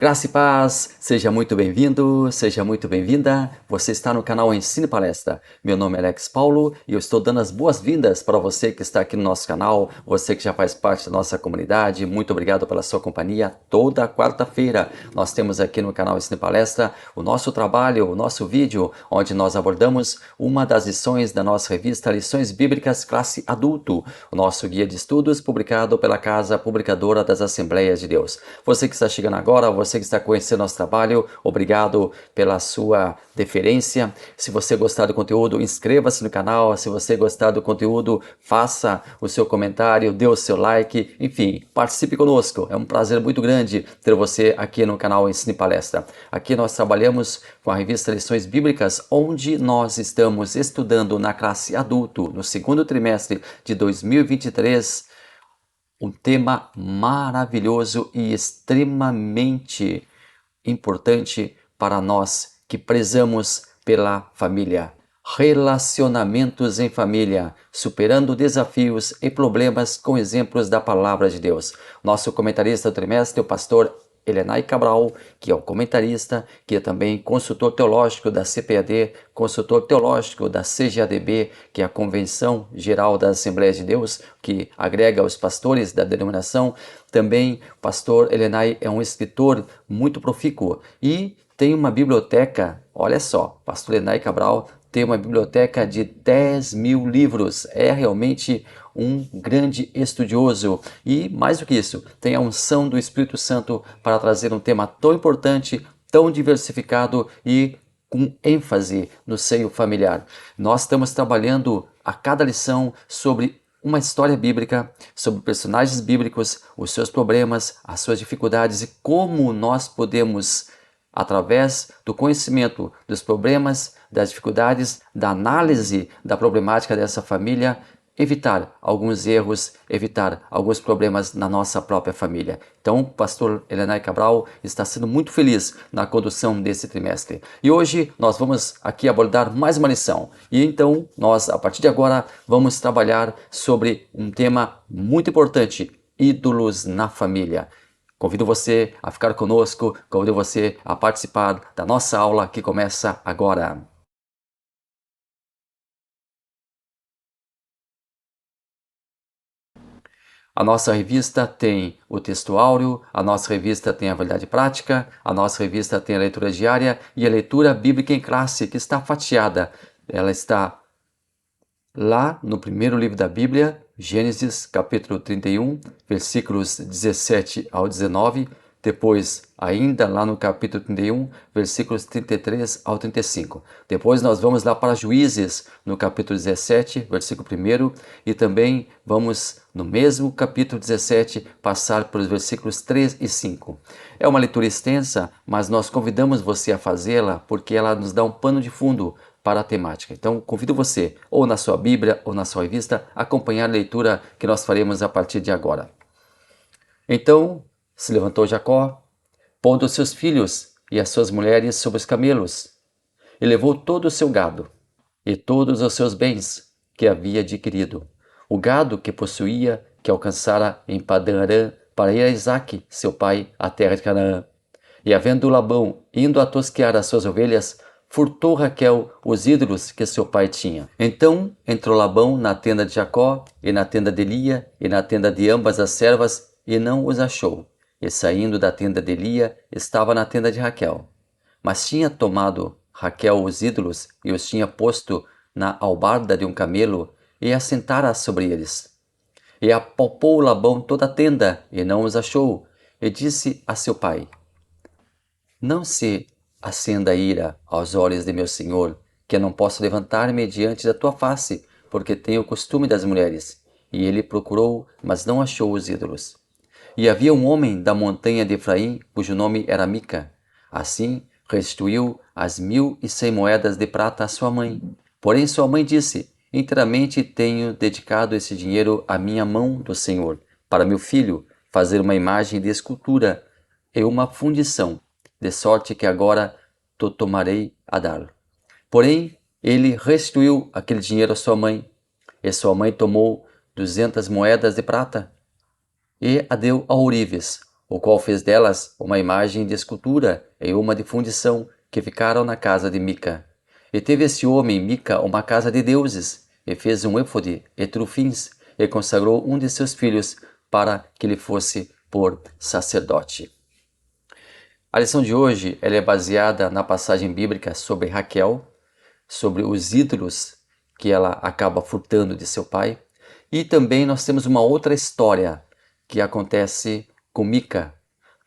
Graça e paz, seja muito bem-vindo, seja muito bem-vinda. Você está no canal Ensino e Palestra. Meu nome é Alex Paulo e eu estou dando as boas-vindas para você que está aqui no nosso canal, você que já faz parte da nossa comunidade. Muito obrigado pela sua companhia. Toda quarta-feira nós temos aqui no canal Ensino e Palestra o nosso trabalho, o nosso vídeo, onde nós abordamos uma das lições da nossa revista Lições Bíblicas Classe Adulto, o nosso guia de estudos publicado pela Casa Publicadora das Assembleias de Deus. Você que está chegando agora, você que está conhecendo nosso trabalho, obrigado pela sua deferência. Se você gostar do conteúdo, inscreva-se no canal. Se você gostar do conteúdo, faça o seu comentário, dê o seu like, enfim, participe conosco. É um prazer muito grande ter você aqui no canal Ensino e Palestra. Aqui nós trabalhamos com a revista Lições Bíblicas, onde nós estamos estudando na classe adulto, no segundo trimestre de 2023, um tema maravilhoso e extremamente importante para nós que prezamos pela família. Relacionamentos em família, superando desafios e problemas com exemplos da Palavra de Deus. Nosso comentarista do trimestre é o pastor Elenay Cabral, que é o comentarista, que é também consultor teológico da CPAD, consultor teológico da CGADB, que é a Convenção Geral das Assembleias de Deus, que agrega os pastores da denominação. Também o pastor Elenay é um escritor muito profícuo e tem uma biblioteca, olha só, pastor Elenay Cabral tem uma biblioteca de 10.000 livros, é realmente um grande estudioso e, mais do que isso, tem a unção do Espírito Santo para trazer um tema tão importante, tão diversificado e com ênfase no seio familiar. Nós estamos trabalhando a cada lição sobre uma história bíblica, sobre personagens bíblicos, os seus problemas, as suas dificuldades e como nós podemos, através do conhecimento dos problemas, das dificuldades, da análise da problemática dessa família, evitar alguns erros, evitar alguns problemas na nossa própria família. Então, o pastor Elenay Cabral está sendo muito feliz na condução desse trimestre. E hoje nós vamos aqui abordar mais uma lição. E então, nós, a partir de agora, vamos trabalhar sobre um tema muito importante: ídolos na família. Convido você a ficar conosco, convido você a participar da nossa aula que começa agora. A nossa revista tem o texto áureo, a nossa revista tem a validade prática, a nossa revista tem a leitura diária e a leitura bíblica em classe, que está fatiada. Ela está lá no primeiro livro da Bíblia, Gênesis capítulo 31, versículos 17 ao 19, depois ainda lá no capítulo 31, versículos 33 ao 35. Depois nós vamos lá para Juízes, no capítulo 17, versículo 1, e também vamos no mesmo capítulo 17 passar pelos versículos 3 e 5. É uma leitura extensa, mas nós convidamos você a fazê-la porque ela nos dá um pano de fundo para a temática. Então, convido você, ou na sua Bíblia, ou na sua revista, a acompanhar a leitura que nós faremos a partir de agora. Então, se levantou Jacó, pondo os seus filhos e as suas mulheres sobre os camelos, e levou todo o seu gado, e todos os seus bens que havia adquirido, o gado que possuía, que alcançara em Padã-Arã, para ir a Isaque, seu pai, à terra de Canaã. E havendo Labão indo a tosquear as suas ovelhas, furtou Raquel os ídolos que seu pai tinha. Então entrou Labão na tenda de Jacó, e na tenda de Lia, e na tenda de ambas as servas, e não os achou. E saindo da tenda de Lia, estava na tenda de Raquel. Mas tinha tomado Raquel os ídolos, e os tinha posto na albarda de um camelo, e assentara sobre eles. E apalpou Labão toda a tenda, e não os achou. E disse a seu pai: Não se acenda a ira aos olhos de meu senhor, que eu não posso levantar-me diante da tua face, porque tenho o costume das mulheres. E ele procurou, mas não achou os ídolos. E havia um homem da montanha de Efraim, cujo nome era Mica. Assim, restituiu as 1.100 moedas de prata à sua mãe. Porém sua mãe disse: Inteiramente tenho dedicado esse dinheiro à minha mão do Senhor, para meu filho fazer uma imagem de escultura e uma fundição, de sorte que agora te tomarei a dar. Porém, ele restituiu aquele dinheiro à sua mãe, e sua mãe tomou 200 moedas de prata e a deu a ourives, o qual fez delas uma imagem de escultura e uma de fundição, que ficaram na casa de Mica. E teve esse homem, Mica, uma casa de deuses, e fez um éfode e trufins, e consagrou um de seus filhos para que lhe fosse por sacerdote. A lição de hoje ela é baseada na passagem bíblica sobre Raquel, sobre os ídolos que ela acaba furtando de seu pai, e também nós temos uma outra história que acontece com Mica.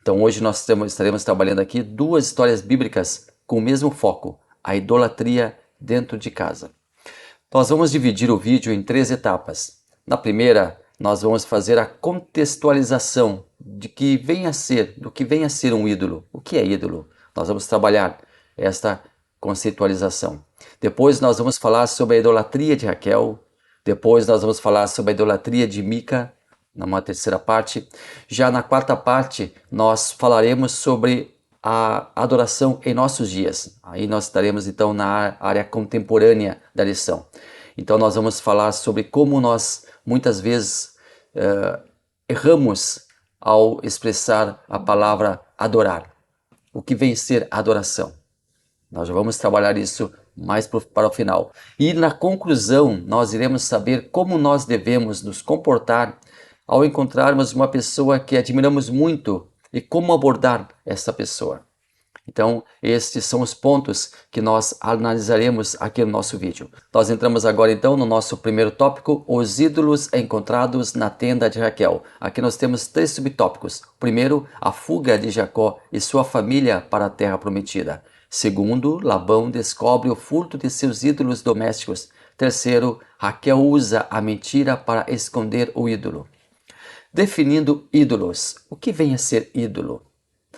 Então hoje nós estaremos trabalhando aqui duas histórias bíblicas com o mesmo foco, a idolatria dentro de casa. Nós vamos dividir o vídeo em 3 etapas. Na primeira, nós vamos fazer a contextualização do que vem a ser um ídolo. O que é ídolo? Nós vamos trabalhar esta conceitualização. Depois nós vamos falar sobre a idolatria de Raquel. Depois nós vamos falar sobre a idolatria de Mica, numa terceira parte. Já na quarta parte, nós falaremos sobre a adoração em nossos dias. Aí nós estaremos então na área contemporânea da lição. Então nós vamos falar sobre como nós muitas vezes erramos ao expressar a palavra adorar. O que vem ser adoração? Nós já vamos trabalhar isso mais para o final. E na conclusão, nós iremos saber como nós devemos nos comportar ao encontrarmos uma pessoa que admiramos muito e como abordar essa pessoa. Então, estes são os pontos que nós analisaremos aqui no nosso vídeo. Nós entramos agora então no nosso primeiro tópico, os ídolos encontrados na tenda de Raquel. Aqui nós temos 3 subtópicos. Primeiro, a fuga de Jacó e sua família para a terra prometida. Segundo, Labão descobre o furto de seus ídolos domésticos. Terceiro, Raquel usa a mentira para esconder o ídolo. Definindo ídolos. O que vem a ser ídolo?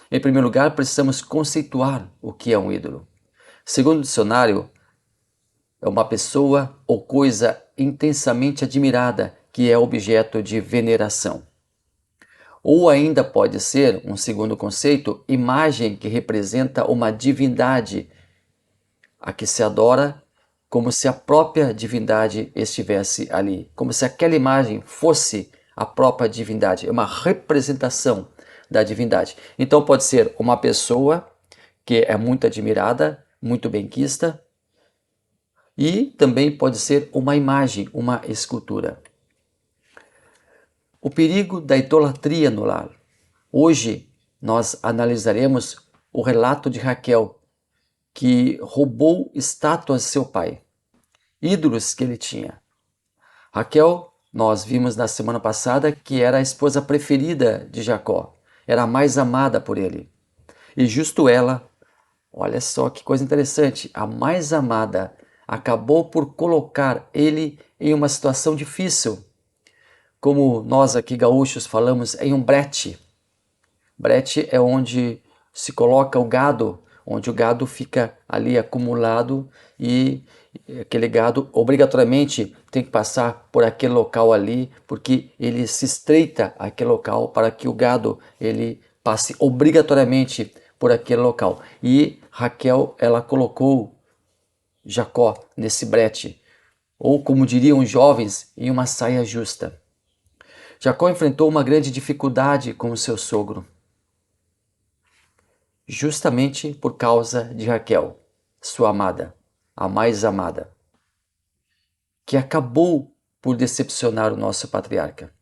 Em primeiro lugar, precisamos conceituar o que é um ídolo. Segundo o dicionário, é uma pessoa ou coisa intensamente admirada que é objeto de veneração. Ou ainda pode ser, um segundo conceito, imagem que representa uma divindade a que se adora como se a própria divindade estivesse ali, como se aquela imagem fosse a própria divindade, é uma representação da divindade. Então pode ser uma pessoa que é muito admirada, muito benquista, e também pode ser uma imagem, uma escultura. O perigo da idolatria no lar. Hoje nós analisaremos o relato de Raquel, que roubou estátuas de seu pai, ídolos que ele tinha. Raquel, nós vimos na semana passada que era a esposa preferida de Jacó, era a mais amada por ele. E justo ela, olha só que coisa interessante, a mais amada acabou por colocar ele em uma situação difícil. Como nós aqui gaúchos falamos, em um brete. Brete é onde se coloca o gado, onde o gado fica ali acumulado e aquele gado obrigatoriamente tem que passar por aquele local ali, porque ele se estreita aquele local para que o gado ele passe obrigatoriamente por aquele local. E Raquel, ela colocou Jacó nesse brete, ou como diriam os jovens, em uma saia justa. Jacó enfrentou uma grande dificuldade com o seu sogro, justamente por causa de Raquel, sua amada, a mais amada, que acabou por decepcionar o nosso patriarca.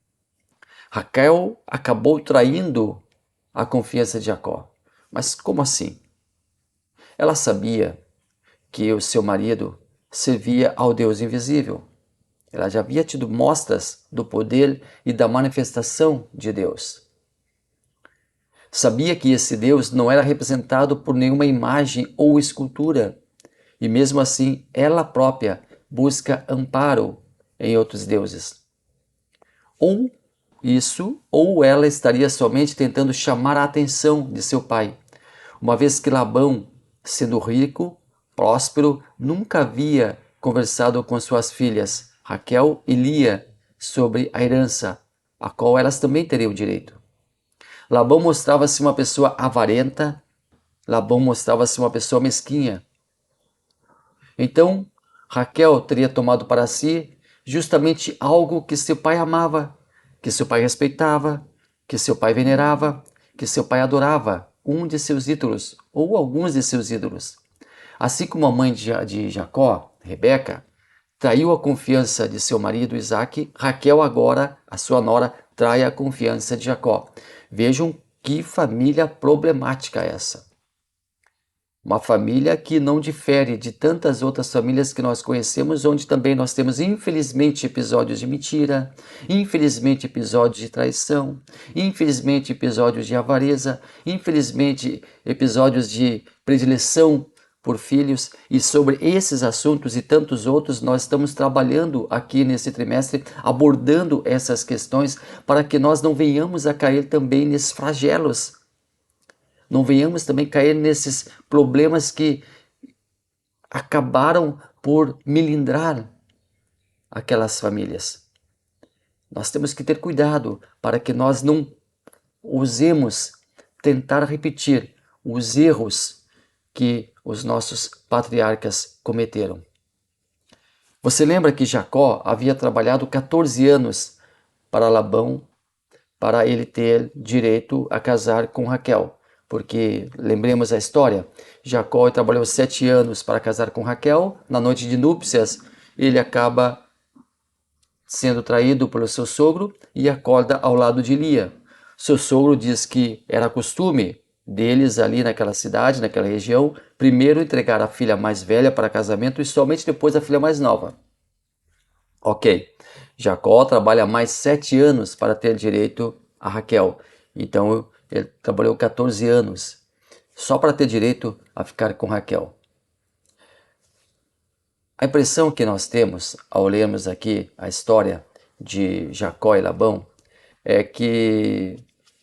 Raquel acabou traindo a confiança de Jacó. Mas como assim? Ela sabia que o seu marido servia ao Deus invisível. Ela já havia tido mostras do poder e da manifestação de Deus. Sabia que esse Deus não era representado por nenhuma imagem ou escultura, e mesmo assim ela própria busca amparo em outros deuses. Ou ela estaria somente tentando chamar a atenção de seu pai, uma vez que Labão, sendo rico, próspero, nunca havia conversado com suas filhas, Raquel e Lia, sobre a herança, a qual elas também teriam direito. Labão mostrava-se uma pessoa avarenta, Labão mostrava-se uma pessoa mesquinha. Então, Raquel teria tomado para si justamente algo que seu pai amava, que seu pai respeitava, que seu pai venerava, que seu pai adorava um de seus ídolos ou alguns de seus ídolos. Assim como a mãe de Jacó, Rebeca, traiu a confiança de seu marido Isaque, Raquel agora, a sua nora, trai a confiança de Jacó. Vejam que família problemática essa. Uma família que não difere de tantas outras famílias que nós conhecemos, onde também nós temos, infelizmente, episódios de mentira, infelizmente, episódios de traição, infelizmente, episódios de avareza, infelizmente, episódios de predileção por filhos. E sobre esses assuntos e tantos outros, nós estamos trabalhando aqui nesse trimestre, abordando essas questões para que nós não venhamos a cair também nesses flagelos. Não venhamos também cair nesses problemas que acabaram por melindrar aquelas famílias. Nós temos que ter cuidado para que nós não ousemos tentar repetir os erros que os nossos patriarcas cometeram. Você lembra que Jacó havia trabalhado 14 anos para Labão, para ele ter direito a casar com Raquel? Porque, lembremos a história, Jacó trabalhou 7 anos para casar com Raquel. Na noite de núpcias, ele acaba sendo traído pelo seu sogro e acorda ao lado de Lia. Seu sogro diz que era costume deles ali naquela cidade, naquela região, primeiro entregar a filha mais velha para casamento e somente depois a filha mais nova. Ok, Jacó trabalha mais 7 anos para ter direito a Raquel. Então, ele trabalhou 14 anos só para ter direito a ficar com Raquel. A impressão que nós temos ao lermos aqui a história de Jacó e Labão é que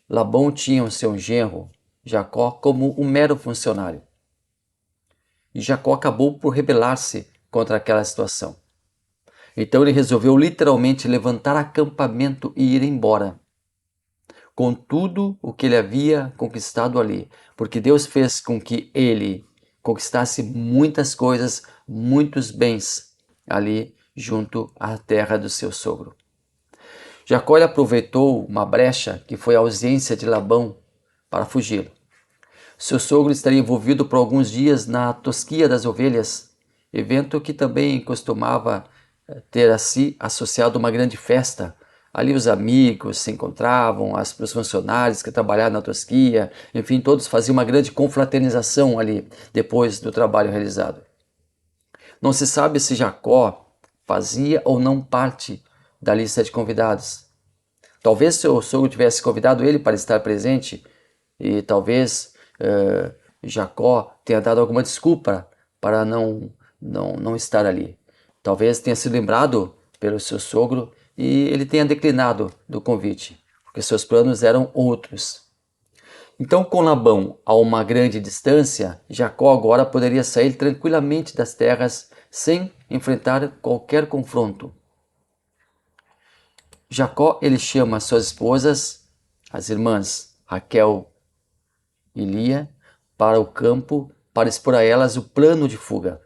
Labão tinha o seu genro, Jacó, como um mero funcionário. E Jacó acabou por rebelar-se contra aquela situação. Então ele resolveu literalmente levantar acampamento e ir embora, com tudo o que ele havia conquistado ali, porque Deus fez com que ele conquistasse muitas coisas, muitos bens ali junto à terra do seu sogro. Jacó aproveitou uma brecha que foi a ausência de Labão para fugir. Seu sogro estaria envolvido por alguns dias na tosquia das ovelhas, evento que também costumava ter a si associado uma grande festa. Ali os amigos se encontravam, os funcionários que trabalhavam na tosquia, enfim, todos faziam uma grande confraternização ali depois do trabalho realizado. Não se sabe se Jacó fazia ou não parte da lista de convidados. Talvez seu sogro tivesse convidado ele para estar presente e talvez Jacó tenha dado alguma desculpa para não estar ali. Talvez tenha se lembrado pelo seu sogro e ele tenha declinado do convite, porque seus planos eram outros. Então, com Labão a uma grande distância, Jacó agora poderia sair tranquilamente das terras sem enfrentar qualquer confronto. Jacó ele chama suas esposas, as irmãs Raquel e Lia, para o campo para expor a elas o plano de fuga.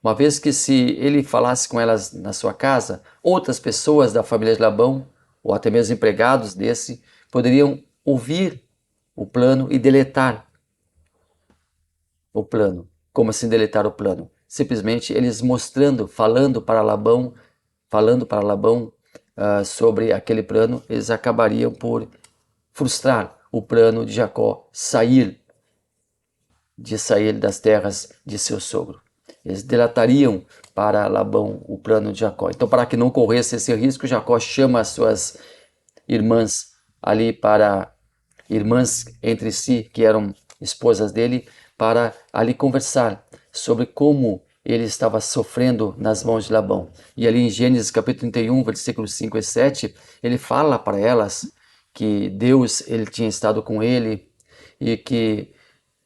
Uma vez que se ele falasse com elas na sua casa, outras pessoas da família de Labão, ou até mesmo empregados desse, poderiam ouvir o plano e deletar o plano. Como assim deletar o plano? Simplesmente eles mostrando, falando para Labão sobre aquele plano, eles acabariam por frustrar o plano de Jacó de sair das terras de seu sogro. Eles delatariam para Labão o plano de Jacó. Então, para que não corresse esse risco, Jacó chama as suas irmãs ali irmãs entre si, que eram esposas dele, para ali conversar sobre como ele estava sofrendo nas mãos de Labão. E ali em Gênesis capítulo 31, versículos 5 e 7, ele fala para elas que Deus ele tinha estado com ele e que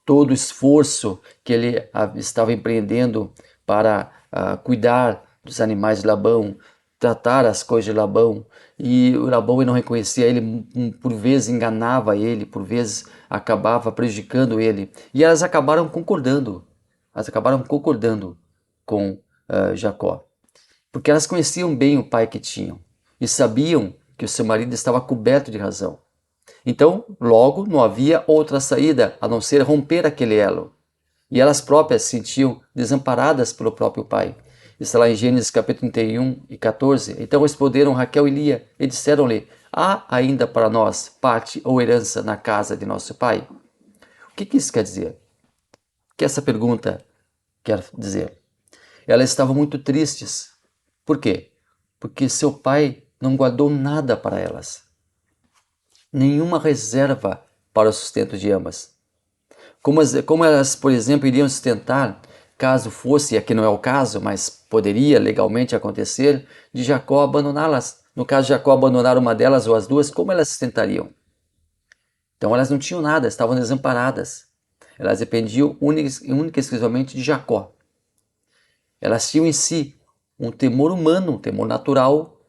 todo o esforço que ele estava empreendendo para cuidar dos animais de Labão, tratar as coisas de Labão, e o Labão não reconhecia ele, por vezes enganava ele, por vezes acabava prejudicando ele, e elas acabaram concordando com Jacó, porque elas conheciam bem o pai que tinham, e sabiam que o seu marido estava coberto de razão. Então, logo, não havia outra saída a não ser romper aquele elo. E elas próprias se sentiam desamparadas pelo próprio pai. Isso está lá em Gênesis capítulo 31 e 14. Então responderam Raquel e Lia e disseram-lhe: há ainda para nós parte ou herança na casa de nosso pai? O que isso quer dizer? O que essa pergunta quer dizer? Elas estavam muito tristes. Por quê? Porque seu pai não guardou nada para elas. Nenhuma reserva para o sustento de ambas. Como elas, por exemplo, iriam sustentar, caso fosse, aqui não é o caso, mas poderia legalmente acontecer, de Jacó abandoná-las. No caso de Jacó abandonar uma delas ou as duas, como elas sustentariam? Então elas não tinham nada, estavam desamparadas. Elas dependiam única e exclusivamente de Jacó. Elas tinham em si um temor humano, um temor natural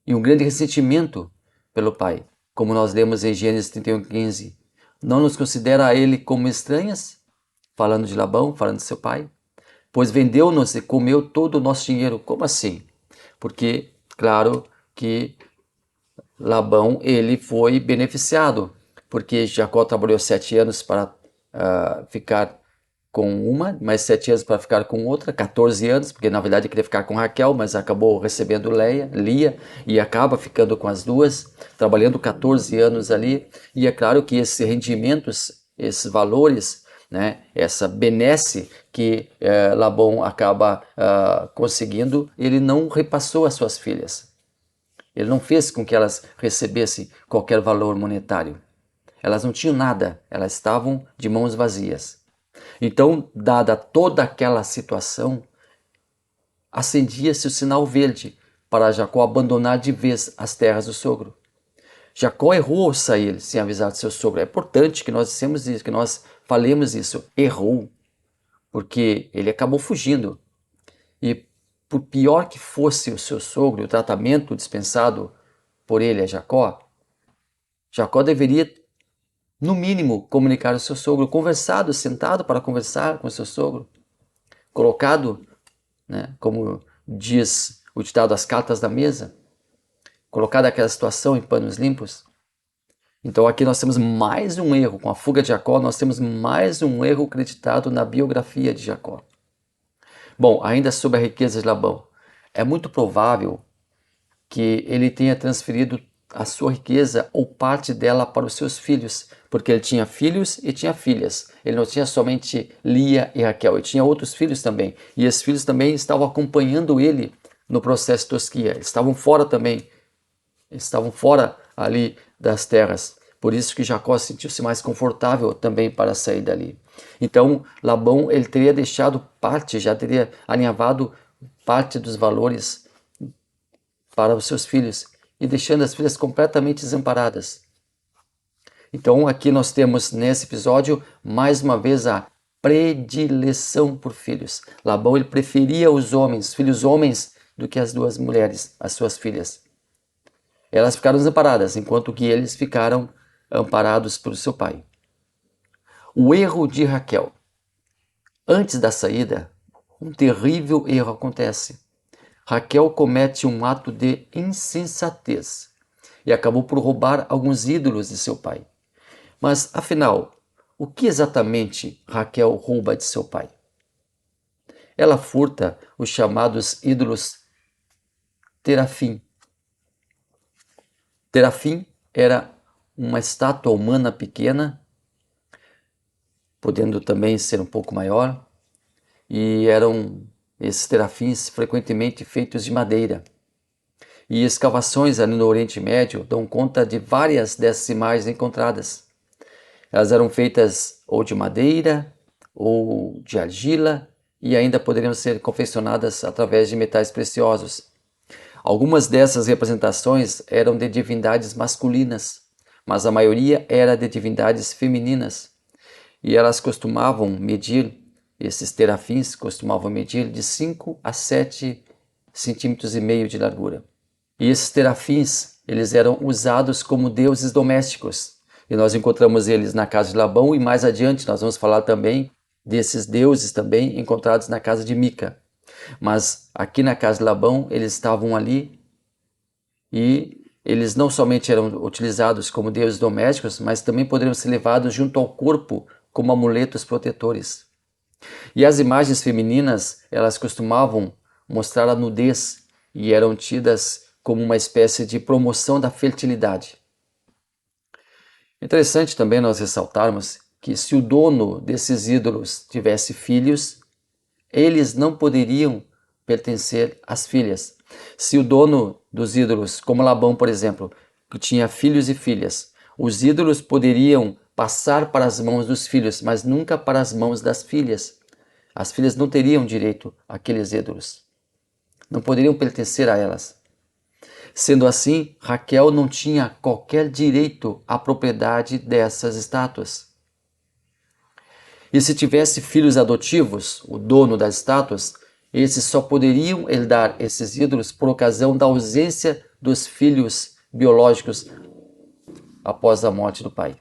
e um grande ressentimento pelo pai, como nós lemos em Gênesis 31:15. Não nos considera a ele como estranhas, falando de Labão, falando de seu pai, pois vendeu-nos e comeu todo o nosso dinheiro. Como assim? Porque, claro que Labão ele foi beneficiado, porque Jacó trabalhou 7 anos para ficar com uma, mais 7 anos para ficar com outra, 14 anos, porque na verdade queria ficar com Raquel, mas acabou recebendo Lia, e acaba ficando com as duas, trabalhando 14 anos ali, e é claro que esses rendimentos, esses valores, né, essa benesse que Labão acaba conseguindo, ele não repassou às suas filhas. Ele não fez com que elas recebessem qualquer valor monetário. Elas não tinham nada, elas estavam de mãos vazias. Então, dada toda aquela situação, acendia-se o sinal verde para Jacó abandonar de vez as terras do sogro. Jacó errou ao sair sem avisar seu sogro. É importante que nós dissemos isso, que nós falemos isso. Errou, porque ele acabou fugindo. E por pior que fosse o seu sogro, o tratamento dispensado por ele a Jacó, Jacó deveria, no mínimo, comunicar ao seu sogro, conversado, sentado para conversar com o seu sogro, colocado, né, como diz o ditado, as cartas da mesa, colocado aquela situação em panos limpos. Então aqui nós temos mais um erro, com a fuga de Jacó, nós temos mais um erro acreditado na biografia de Jacó. Bom, ainda sobre a riqueza de Labão, é muito provável que ele tenha transferido a sua riqueza ou parte dela para os seus filhos, porque ele tinha filhos e tinha filhas. Ele não tinha somente Lia e Raquel, ele tinha outros filhos também. E esses filhos também estavam acompanhando ele no processo de tosquia. Eles estavam fora também, eles estavam fora ali das terras. Por isso que Jacó sentiu-se mais confortável também para sair dali. Então, Labão, ele teria deixado parte, já teria alinhavado parte dos valores para os seus filhos e deixando as filhas completamente desamparadas. Então aqui nós temos nesse episódio mais uma vez a predileção por filhos. Labão ele preferia os homens, filhos homens, do que as duas mulheres, as suas filhas. Elas ficaram desamparadas, enquanto que eles ficaram amparados pelo seu pai. O erro de Raquel. Antes da saída, um terrível erro acontece. Raquel comete um ato de insensatez e acabou por roubar alguns ídolos de seu pai. Mas, afinal, o que exatamente Raquel rouba de seu pai? Ela furta os chamados ídolos terafim. Terafim era uma estátua humana pequena, podendo também ser um pouco maior, e eram esses terafins frequentemente feitos de madeira. E escavações ali no Oriente Médio dão conta de várias dessas imagens encontradas. Elas eram feitas ou de madeira ou de argila e ainda poderiam ser confeccionadas através de metais preciosos. Algumas dessas representações eram de divindades masculinas, mas a maioria era de divindades femininas. E elas costumavam medir, esses terafins costumavam medir de 5 a 7 centímetros e meio de largura. E esses terafins, eles eram usados como deuses domésticos. E nós encontramos eles na casa de Labão e mais adiante nós vamos falar também desses deuses também encontrados na casa de Mica. Mas aqui na casa de Labão eles estavam ali e eles não somente eram utilizados como deuses domésticos, mas também poderiam ser levados junto ao corpo como amuletos protetores. E as imagens femininas, elas costumavam mostrar a nudez e eram tidas como uma espécie de promoção da fertilidade. Interessante também nós ressaltarmos que se o dono desses ídolos tivesse filhos, eles não poderiam pertencer às filhas. Se o dono dos ídolos, como Labão, por exemplo, que tinha filhos e filhas, os ídolos poderiam passar para as mãos dos filhos, mas nunca para as mãos das filhas. As filhas não teriam direito àqueles ídolos. Não poderiam pertencer a elas. Sendo assim, Raquel não tinha qualquer direito à propriedade dessas estátuas. E se tivesse filhos adotivos, o dono das estátuas, esses só poderiam herdar esses ídolos por ocasião da ausência dos filhos biológicos após a morte do pai.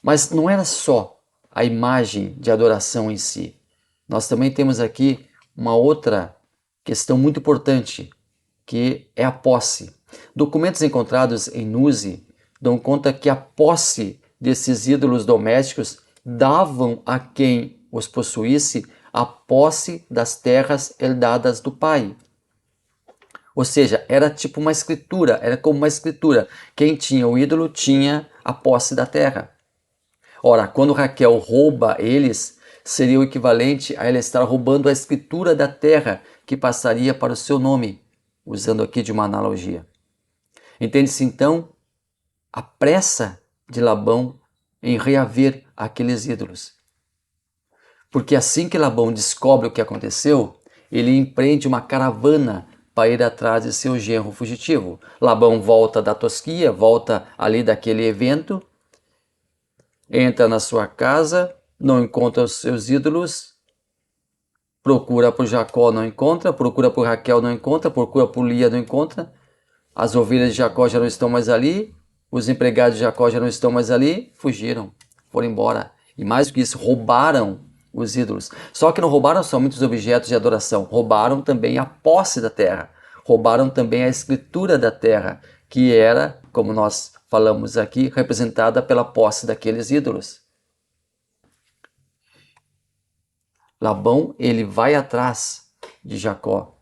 Mas não era só a imagem de adoração em si. Nós também temos aqui uma outra questão muito importante, que é a posse. Documentos encontrados em Nuzi dão conta que a posse desses ídolos domésticos davam a quem os possuísse a posse das terras herdadas do pai. Ou seja, era tipo uma escritura, era como uma escritura. Quem tinha o ídolo tinha a posse da terra. Ora, quando Raquel rouba eles, seria o equivalente a ela estar roubando a escritura da terra que passaria para o seu nome, usando aqui de uma analogia. Entende-se então a pressa de Labão em reaver aqueles ídolos. Porque assim que Labão descobre o que aconteceu, ele empreende uma caravana para ir atrás de seu genro fugitivo. Labão volta da tosquia, volta ali daquele evento, entra na sua casa, não encontra os seus ídolos, procura por Jacó, não encontra, procura por Raquel, não encontra, procura por Lia, não encontra, as ovelhas de Jacó já não estão mais ali, os empregados de Jacó já não estão mais ali, fugiram, foram embora. E mais do que isso, roubaram os ídolos. Só que não roubaram somente os objetos de adoração, roubaram também a posse da terra, roubaram também a escritura da terra, que era, como nós falamos aqui, representada pela posse daqueles ídolos. Labão, ele vai atrás de Jacó.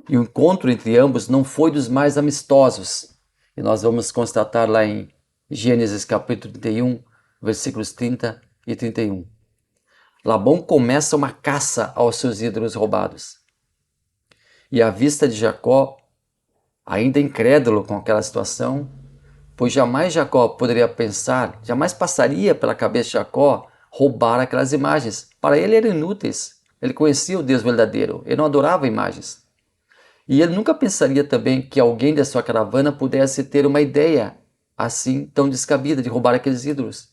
E o encontro entre ambos não foi dos mais amistosos. E nós vamos constatar lá em Gênesis capítulo 31, versículos 30 e 31. Labão começa uma caça aos seus ídolos roubados. E à vista de Jacó, ainda incrédulo com aquela situação, pois jamais Jacó poderia pensar, jamais passaria pela cabeça de Jacó roubar aquelas imagens. Para ele eram inúteis. Ele conhecia o Deus verdadeiro, ele não adorava imagens. E ele nunca pensaria também que alguém da sua caravana pudesse ter uma ideia assim tão descabida de roubar aqueles ídolos.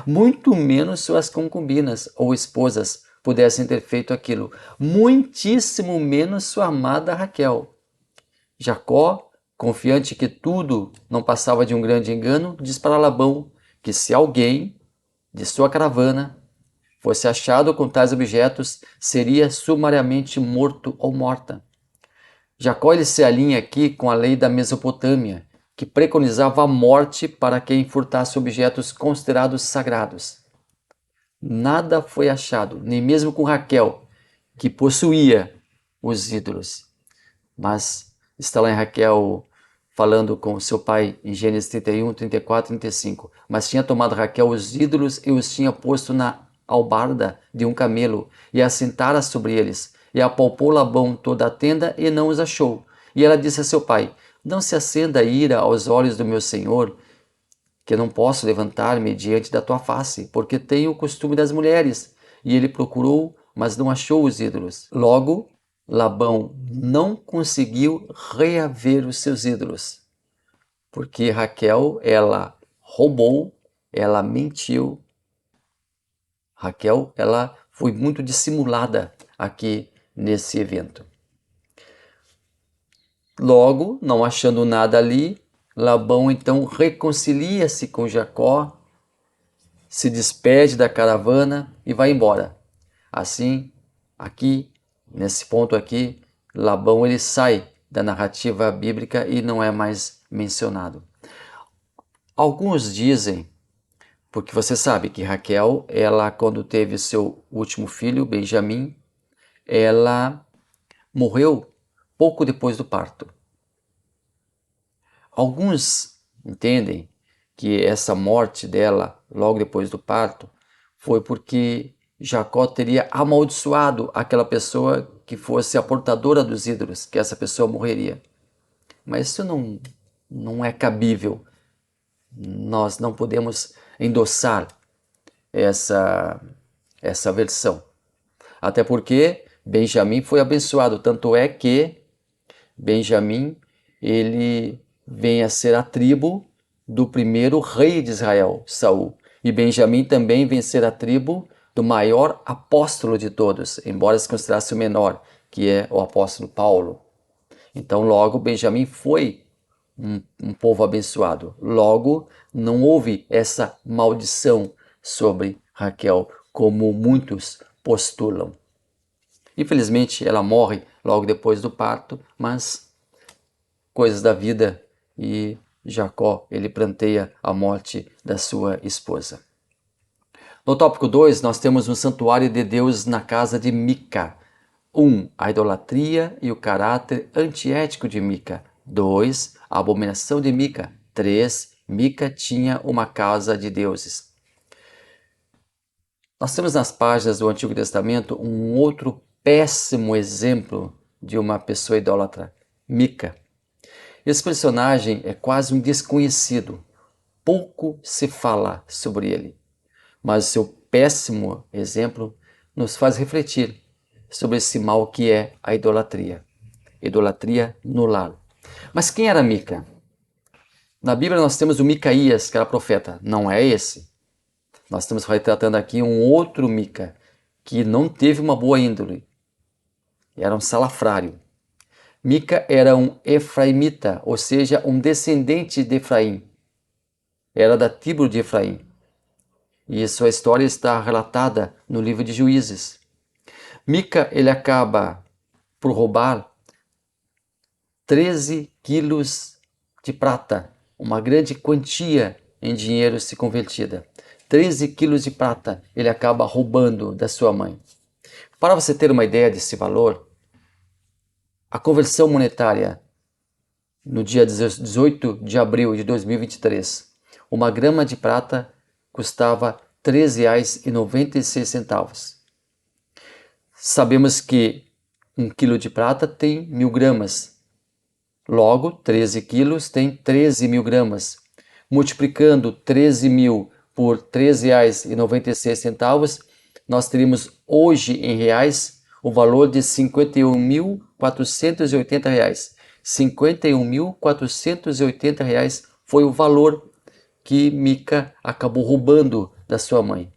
Muito menos suas concubinas ou esposas pudessem ter feito aquilo. Muitíssimo menos sua amada Raquel. Jacó, confiante que tudo não passava de um grande engano, diz para Labão que se alguém de sua caravana fosse achado com tais objetos, seria sumariamente morto ou morta. Jacó ele se alinha aqui com a lei da Mesopotâmia, que preconizava a morte para quem furtasse objetos considerados sagrados. Nada foi achado, nem mesmo com Raquel, que possuía os ídolos. Mas está lá em Raquel falando com seu pai em Gênesis 31, 34 e 35. Mas tinha tomado Raquel os ídolos e os tinha posto na albarda de um camelo e assentara sobre eles. E apalpou Labão toda a tenda e não os achou. E ela disse a seu pai: não se acenda a ira aos olhos do meu senhor, que eu não posso levantar-me diante da tua face, porque tenho o costume das mulheres. E ele procurou, mas não achou os ídolos. Logo, Labão não conseguiu reaver os seus ídolos, porque Raquel, ela roubou, ela mentiu. Raquel, ela foi muito dissimulada aqui nesse evento. Logo, não achando nada ali, Labão então reconcilia-se com Jacó, se despede da caravana e vai embora. Assim, aqui, nesse ponto aqui, Labão ele sai da narrativa bíblica e não é mais mencionado. Alguns dizem, porque você sabe que Raquel, ela quando teve seu último filho, Benjamim, ela morreu pouco depois do parto. Alguns entendem que essa morte dela, logo depois do parto, foi porque Jacó teria amaldiçoado aquela pessoa que fosse a portadora dos ídolos, que essa pessoa morreria. Mas isso não é cabível. Nós não podemos endossar essa versão. Até porque Benjamim foi abençoado, tanto é que Benjamim, ele vem a ser a tribo do primeiro rei de Israel, Saul. E Benjamim também vem a ser a tribo do maior apóstolo de todos, embora se considerasse o menor, que é o apóstolo Paulo. Então, logo, Benjamim foi um povo abençoado. Logo, não houve essa maldição sobre Raquel, como muitos postulam. Infelizmente, ela morre logo depois do parto, mas coisas da vida, e Jacó, ele planteia a morte da sua esposa. No tópico 2, nós temos um santuário de Deus na casa de Mica. 1. A idolatria e o caráter antiético de Mica. 2. A abominação de Mica. 3. Mica tinha uma casa de deuses. Nós temos nas páginas do Antigo Testamento um outro péssimo exemplo de uma pessoa idólatra, Mica. Esse personagem é quase um desconhecido, pouco se fala sobre ele, mas seu péssimo exemplo nos faz refletir sobre esse mal que é a idolatria no lar. Mas quem era Mica? Na Bíblia nós temos o Micaías, que era profeta, não é esse. Nós estamos retratando aqui um outro Mica, que não teve uma boa índole, era um salafrário. Mica era um efraimita, ou seja, um descendente de Efraim. Era da tribo de Efraim. E sua história está relatada no livro de Juízes. Mica, ele acaba por roubar 13 quilos de prata, uma grande quantia em dinheiro se convertida. 13 quilos de prata ele acaba roubando da sua mãe. Para você ter uma ideia desse valor, a conversão monetária no dia 18 de abril de 2023, uma grama de prata custava R$ 13,96. Sabemos que 1 quilo de prata tem 1.000 gramas. Logo, 13 quilos tem 13 mil gramas. Multiplicando 13 mil por R$ 13,96, nós teríamos hoje em reais o valor de R$ 51.480. R$ 51.480 foi o valor que Mica acabou roubando da sua mãe.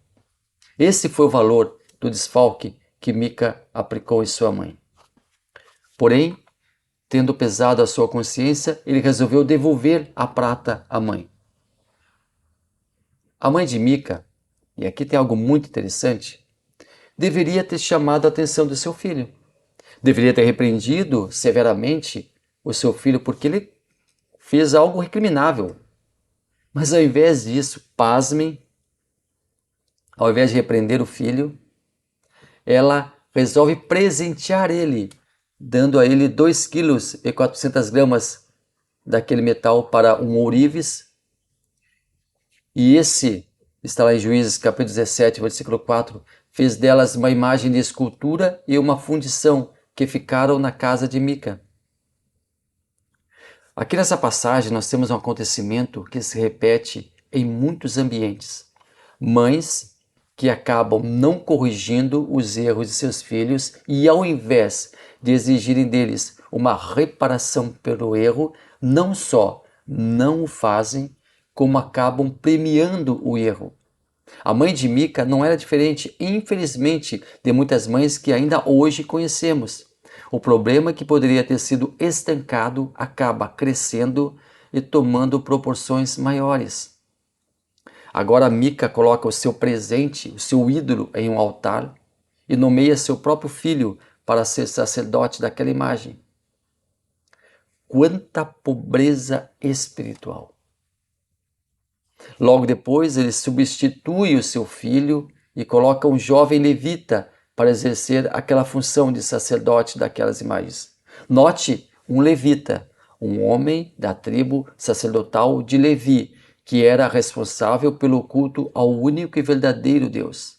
Esse foi o valor do desfalque que Mica aplicou em sua mãe. Porém, tendo pesado a sua consciência, ele resolveu devolver a prata à mãe. A mãe de Mica, e aqui tem algo muito interessante, deveria ter chamado a atenção do seu filho. Deveria ter repreendido severamente o seu filho porque ele fez algo recriminável. Mas ao invés disso, pasmem, ao invés de repreender o filho, ela resolve presentear ele, dando a ele 2,4 kg daquele metal para um ourives. E esse, está lá em Juízes capítulo 17, versículo 4, fez delas uma imagem de escultura e uma fundição que ficaram na casa de Mica. Aqui nessa passagem nós temos um acontecimento que se repete em muitos ambientes. Mães que acabam não corrigindo os erros de seus filhos e ao invés de exigirem deles uma reparação pelo erro, não só não o fazem, como acabam premiando o erro. A mãe de Mica não era diferente, infelizmente, de muitas mães que ainda hoje conhecemos. O problema que poderia ter sido estancado acaba crescendo e tomando proporções maiores. Agora Mica coloca o seu presente, o seu ídolo, em um altar e nomeia seu próprio filho para ser sacerdote daquela imagem. Quanta pobreza espiritual! Logo depois, ele substitui o seu filho e coloca um jovem levita para exercer aquela função de sacerdote daquelas imagens. Note, um levita, um homem da tribo sacerdotal de Levi, que era responsável pelo culto ao único e verdadeiro Deus.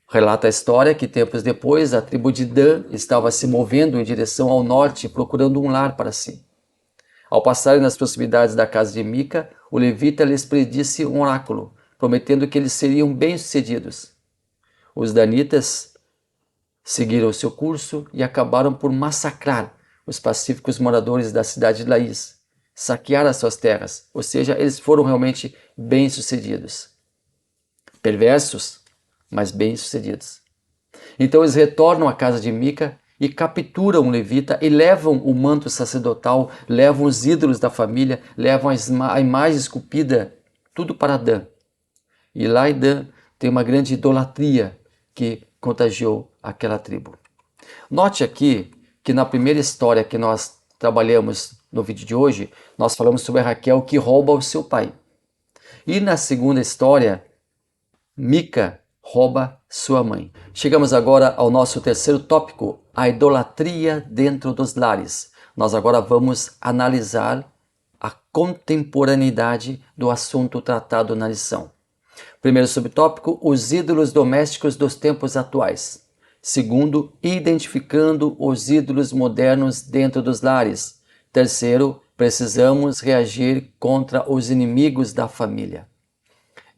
Relata a história que tempos depois a tribo de Dan estava se movendo em direção ao norte, procurando um lar para si. Ao passarem nas proximidades da casa de Mica, o levita lhes predisse um oráculo, prometendo que eles seriam bem-sucedidos. Os danitas seguiram seu curso e acabaram por massacrar os pacíficos moradores da cidade de Laís, saquear as suas terras, ou seja, eles foram realmente bem-sucedidos. Perversos, mas bem-sucedidos. Então eles retornam à casa de Mica e capturam um levita e levam o manto sacerdotal, levam os ídolos da família, levam a imagem esculpida, tudo para Dan. E lá em Dan tem uma grande idolatria que contagiou aquela tribo. Note aqui que na primeira história que nós trabalhamos no vídeo de hoje, nós falamos sobre a Raquel que rouba o seu pai. E na segunda história, Mica rouba sua mãe. Chegamos agora ao nosso terceiro tópico, a idolatria dentro dos lares. Nós agora vamos analisar a contemporaneidade do assunto tratado na lição. Primeiro subtópico, os ídolos domésticos dos tempos atuais. Segundo, identificando os ídolos modernos dentro dos lares. Terceiro, precisamos reagir contra os inimigos da família.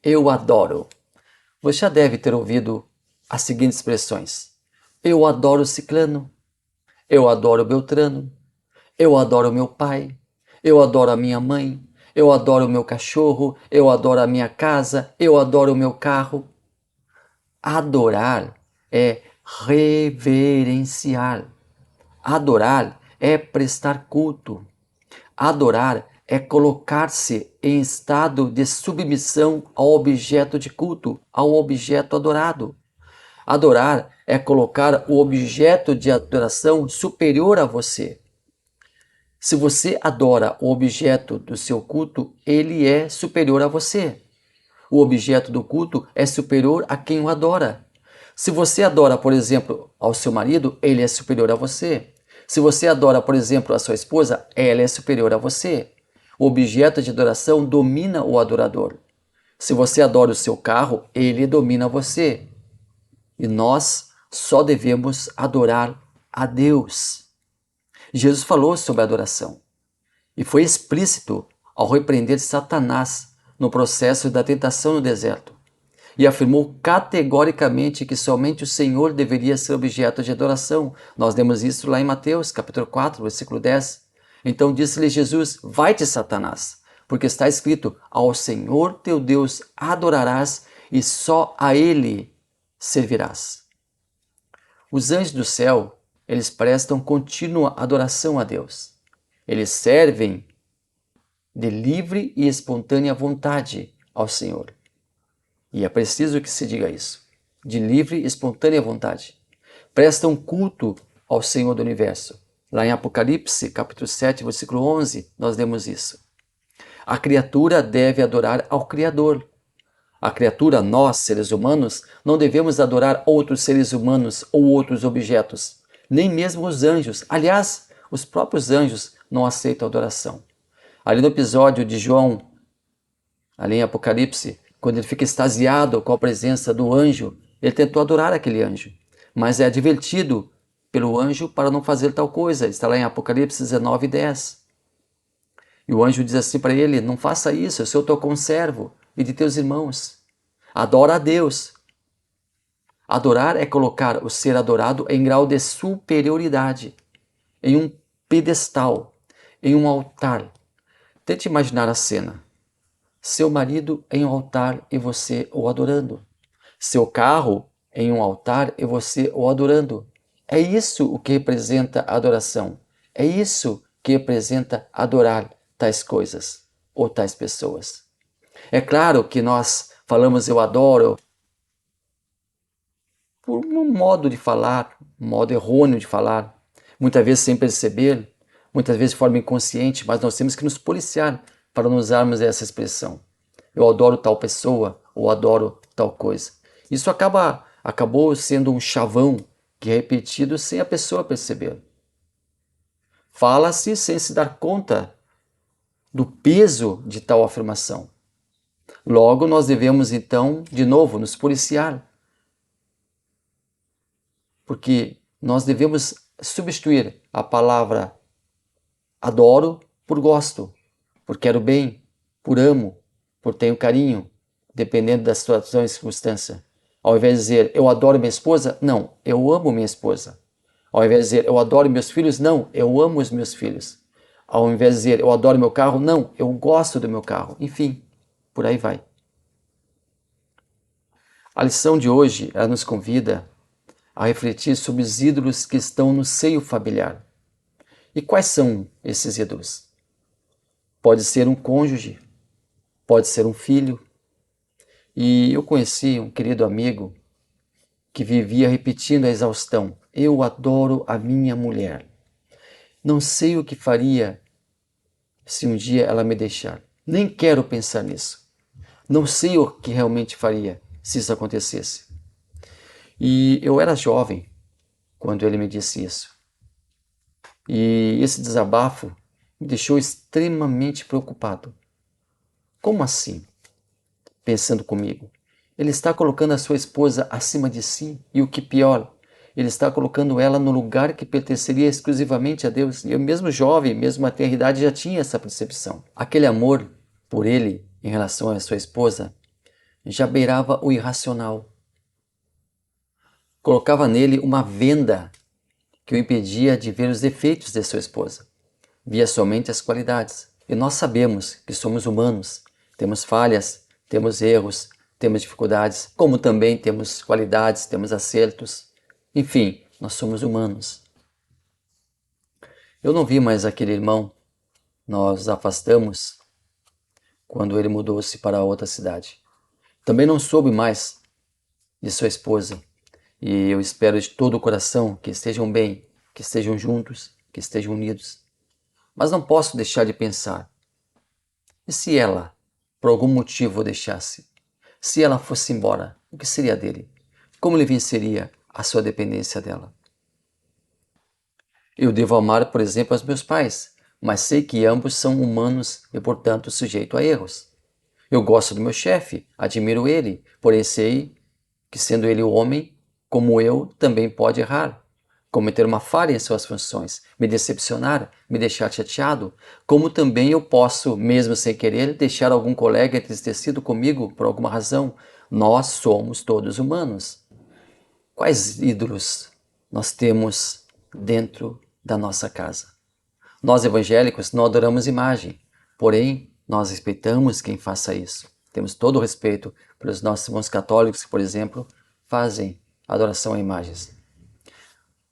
Eu adoro. Você já deve ter ouvido as seguintes expressões: eu adoro Ciclano, eu adoro Beltrano, eu adoro meu pai, eu adoro a minha mãe, eu adoro o meu cachorro, eu adoro a minha casa, eu adoro o meu carro. Adorar é reverenciar. Adorar é prestar culto. Adorar é colocar-se em estado de submissão ao objeto de culto, ao objeto adorado. Adorar é colocar o objeto de adoração superior a você. Se você adora o objeto do seu culto, ele é superior a você. O objeto do culto é superior a quem o adora. Se você adora, por exemplo, ao seu marido, ele é superior a você. Se você adora, por exemplo, a sua esposa, ela é superior a você. O objeto de adoração domina o adorador. Se você adora o seu carro, ele domina você. E nós só devemos adorar a Deus. Jesus falou sobre a adoração e foi explícito ao repreender Satanás no processo da tentação no deserto e afirmou categoricamente que somente o Senhor deveria ser objeto de adoração. Nós lemos isso lá em Mateus, capítulo 4, versículo 10. Então disse-lhe Jesus: vai-te, Satanás, porque está escrito: ao Senhor teu Deus adorarás e só a Ele servirás. Os anjos do céu, eles prestam contínua adoração a Deus. Eles servem de livre e espontânea vontade ao Senhor. E é preciso que se diga isso. De livre e espontânea vontade. Prestam culto ao Senhor do Universo. Lá em Apocalipse, capítulo 7, versículo 11, nós lemos isso. A criatura deve adorar ao Criador. A criatura, nós, seres humanos, não devemos adorar outros seres humanos ou outros objetos, nem mesmo os anjos. Aliás, os próprios anjos não aceitam adoração. Ali no episódio de João, ali em Apocalipse, quando ele fica extasiado com a presença do anjo, ele tentou adorar aquele anjo, mas é advertido pelo anjo para não fazer tal coisa. Está lá em Apocalipse 19, 10. E o anjo diz assim para ele: não faça isso, eu sou teu conservo e de teus irmãos. Adora a Deus. Adorar é colocar o ser adorado em grau de superioridade, em um pedestal, em um altar. Tente imaginar a cena. Seu marido em um altar e você o adorando. Seu carro em um altar e você o adorando. É isso o que representa a adoração. É isso que representa adorar tais coisas ou tais pessoas. É claro que nós falamos eu adoro por um modo de falar, um modo errôneo de falar, muitas vezes sem perceber. muitas vezes de forma inconsciente, mas nós temos que nos policiar para não usarmos essa expressão. Eu adoro tal pessoa ou adoro tal coisa. Isso acabou sendo um chavão que é repetido sem a pessoa perceber. Fala-se sem se dar conta do peso de tal afirmação. Logo, nós devemos então, de novo, nos policiar. Porque nós devemos substituir a palavra adoro por gosto, por quero bem, por amo, por tenho carinho, dependendo da situação e circunstância. Ao invés de dizer eu adoro minha esposa, não, eu amo minha esposa. Ao invés de dizer eu adoro meus filhos, não, eu amo os meus filhos. Ao invés de dizer eu adoro meu carro, não, eu gosto do meu carro. Enfim, por aí vai. A lição de hoje, ela nos convida a refletir sobre os ídolos que estão no seio familiar. E quais são esses ídolos? Pode ser um cônjuge, pode ser um filho. E eu conheci um querido amigo que vivia repetindo a exaustão: eu adoro a minha mulher. Não sei o que faria se um dia ela me deixar. Nem quero pensar nisso. Não sei o que realmente faria se isso acontecesse. E eu era jovem quando ele me disse isso. E esse desabafo me deixou extremamente preocupado. Como assim? Pensando comigo. Ele está colocando a sua esposa acima de si e o que pior, ele está colocando ela no lugar que pertenceria exclusivamente a Deus. E eu mesmo jovem, mesmo até a idade, já tinha essa percepção. Aquele amor por ele em relação à sua esposa já beirava o irracional. Colocava nele uma venda que o impedia de ver os defeitos de sua esposa. Via somente as qualidades. E nós sabemos que somos humanos, temos falhas, temos erros, temos dificuldades, como também temos qualidades, temos acertos. Enfim, nós somos humanos. Eu não vi mais aquele irmão. Nós nos afastamos quando ele mudou-se para outra cidade. Também não soube mais de sua esposa. E eu espero de todo o coração que estejam bem, que estejam juntos, que estejam unidos. Mas não posso deixar de pensar. E se ela, por algum motivo, o deixasse? Se ela fosse embora, o que seria dele? Como ele venceria a sua dependência dela? Eu devo amar, por exemplo, os meus pais, mas sei que ambos são humanos e, portanto, sujeitos a erros. Eu gosto do meu chefe, admiro ele, porém sei que, sendo ele homem, como eu, também pode errar, cometer uma falha em suas funções, me decepcionar, me deixar chateado, como também eu posso, mesmo sem querer, deixar algum colega entristecido comigo por alguma razão. Nós somos todos humanos. Quais ídolos nós temos dentro da nossa casa? Nós evangélicos não adoramos imagem, porém nós respeitamos quem faça isso. Temos todo o respeito pelos nossos irmãos católicos que, por exemplo, fazem adoração a imagens.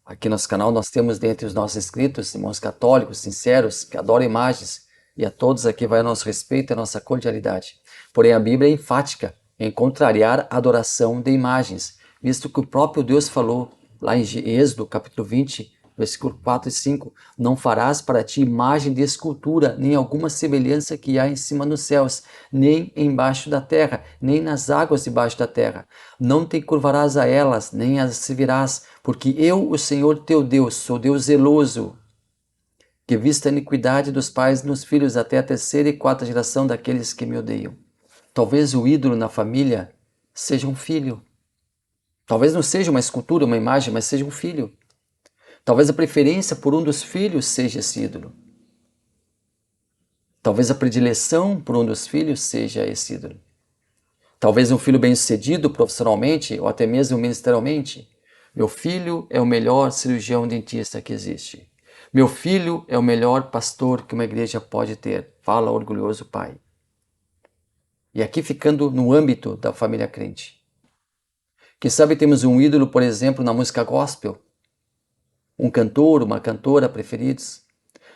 Aqui no nosso canal nós temos dentre os nossos inscritos irmãos católicos sinceros que adoram imagens, e a todos aqui vai o nosso respeito e a nossa cordialidade. Porém a Bíblia é enfática em contrariar a adoração de imagens, visto que o próprio Deus falou lá em Êxodo capítulo 20, versículo 4 e 5, não farás para ti imagem de escultura, nem alguma semelhança que há em cima nos céus, nem embaixo da terra, nem nas águas debaixo da terra. Não te curvarás a elas, nem as servirás, porque eu, o Senhor teu Deus, sou Deus zeloso, que vista a iniquidade dos pais nos filhos até a terceira e quarta geração daqueles que me odeiam. Talvez o ídolo na família seja um filho. Talvez não seja uma escultura, uma imagem, mas seja um filho. Talvez a preferência por um dos filhos seja esse ídolo. Talvez a predileção por um dos filhos seja esse ídolo. Talvez um filho bem-sucedido profissionalmente ou até mesmo ministerialmente. Meu filho é o melhor cirurgião dentista que existe. Meu filho é o melhor pastor que uma igreja pode ter. Fala orgulhoso pai. E aqui ficando no âmbito da família crente. Quem sabe temos um ídolo, por exemplo, na música gospel. Um cantor, uma cantora preferidos,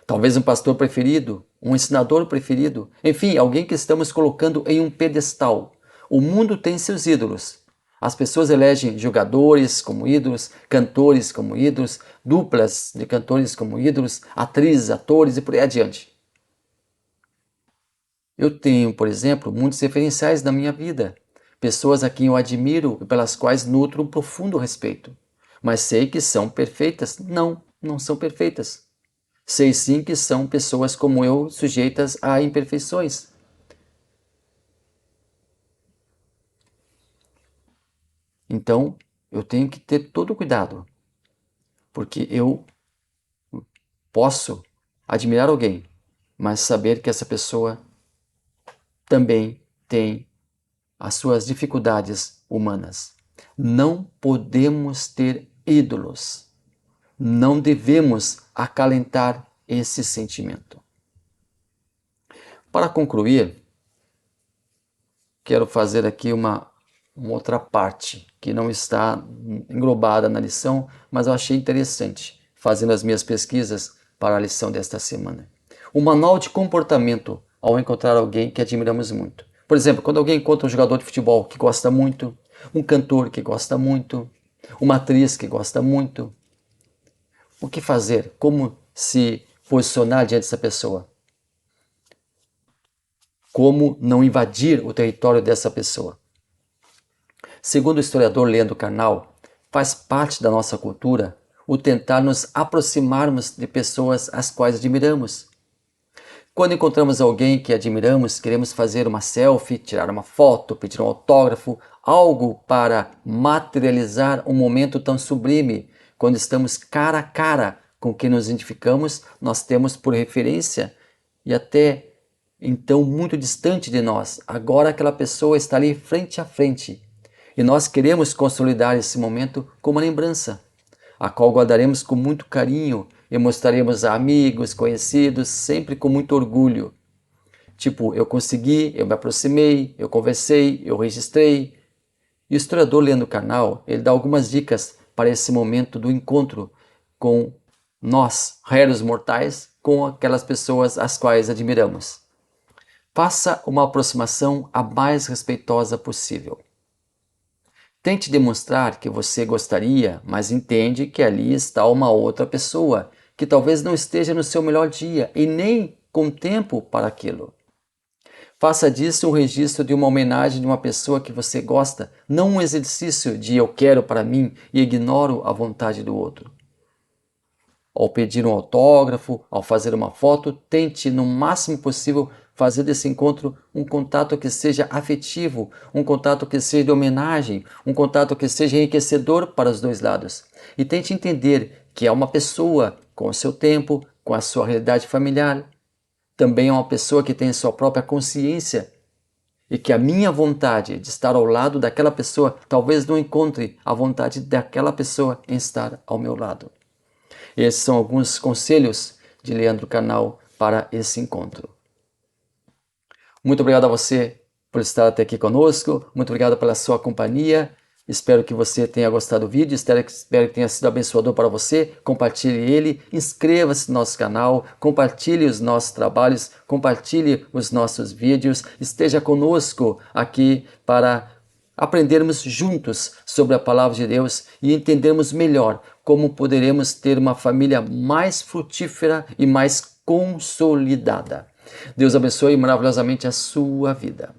talvez um pastor preferido, um ensinador preferido, enfim, alguém que estamos colocando em um pedestal. O mundo tem seus ídolos, As pessoas elegem jogadores como ídolos, cantores como ídolos, duplas de cantores como ídolos, atrizes, atores e por aí adiante. Eu tenho, por exemplo, muitos referenciais na minha vida, pessoas a quem eu admiro e pelas quais nutro um profundo respeito. Mas sei que são perfeitas? Não, não são perfeitas. Sei sim que são pessoas como eu, sujeitas a imperfeições. Então, eu tenho que ter todo o cuidado, porque eu posso admirar alguém, mas saber que essa pessoa também tem as suas dificuldades humanas. Não podemos ter ídolos. Não devemos acalentar esse sentimento. Para concluir, quero fazer aqui uma outra parte que não está englobada na lição, mas eu achei interessante fazendo as minhas pesquisas para a lição desta semana. O manual de comportamento ao encontrar alguém que admiramos muito. Por exemplo, quando alguém encontra um jogador de futebol que gosta muito, um cantor que gosta muito, uma atriz que gosta muito, o que fazer? Como se posicionar diante dessa pessoa? Como não invadir o território dessa pessoa? Segundo o historiador Leandro Carnal, faz parte da nossa cultura o tentar nos aproximarmos de pessoas às quais admiramos. Quando encontramos alguém que admiramos, queremos fazer uma selfie, tirar uma foto, pedir um autógrafo, algo para materializar um momento tão sublime. Quando estamos cara a cara com quem nos identificamos, nós temos por referência e até então muito distante de nós. Agora aquela pessoa está ali frente a frente. E nós queremos consolidar esse momento como uma lembrança, a qual guardaremos com muito carinho e mostraremos a amigos, conhecidos, sempre com muito orgulho. Tipo, eu consegui, eu me aproximei, eu conversei, eu registrei. E o historiador Leandro Carnal, ele dá algumas dicas para esse momento do encontro com nós, réis mortais, com aquelas pessoas às quais admiramos. Faça uma aproximação a mais respeitosa possível. Tente demonstrar que você gostaria, mas entende que ali está uma outra pessoa, que talvez não esteja no seu melhor dia e nem com tempo para aquilo. Faça disso um registro de uma homenagem de uma pessoa que você gosta, não um exercício de eu quero para mim e ignoro a vontade do outro. Ao pedir um autógrafo, ao fazer uma foto, tente no máximo possível fazer desse encontro um contato que seja afetivo, um contato que seja de homenagem, um contato que seja enriquecedor para os dois lados. E tente entender que é uma pessoa com o seu tempo, com a sua realidade familiar. Também é uma pessoa que tem a sua própria consciência e que a minha vontade de estar ao lado daquela pessoa talvez não encontre a vontade daquela pessoa em estar ao meu lado. Esses são alguns conselhos de Leandro Carnal para esse encontro. Muito obrigado a você por estar até aqui conosco, muito obrigado pela sua companhia. Espero que você tenha gostado do vídeo, espero que tenha sido abençoador para você. Compartilhe ele, inscreva-se no nosso canal, compartilhe os nossos trabalhos, compartilhe os nossos vídeos. Esteja conosco aqui para aprendermos juntos sobre a palavra de Deus e entendermos melhor como poderemos ter uma família mais frutífera e mais consolidada. Deus abençoe maravilhosamente a sua vida.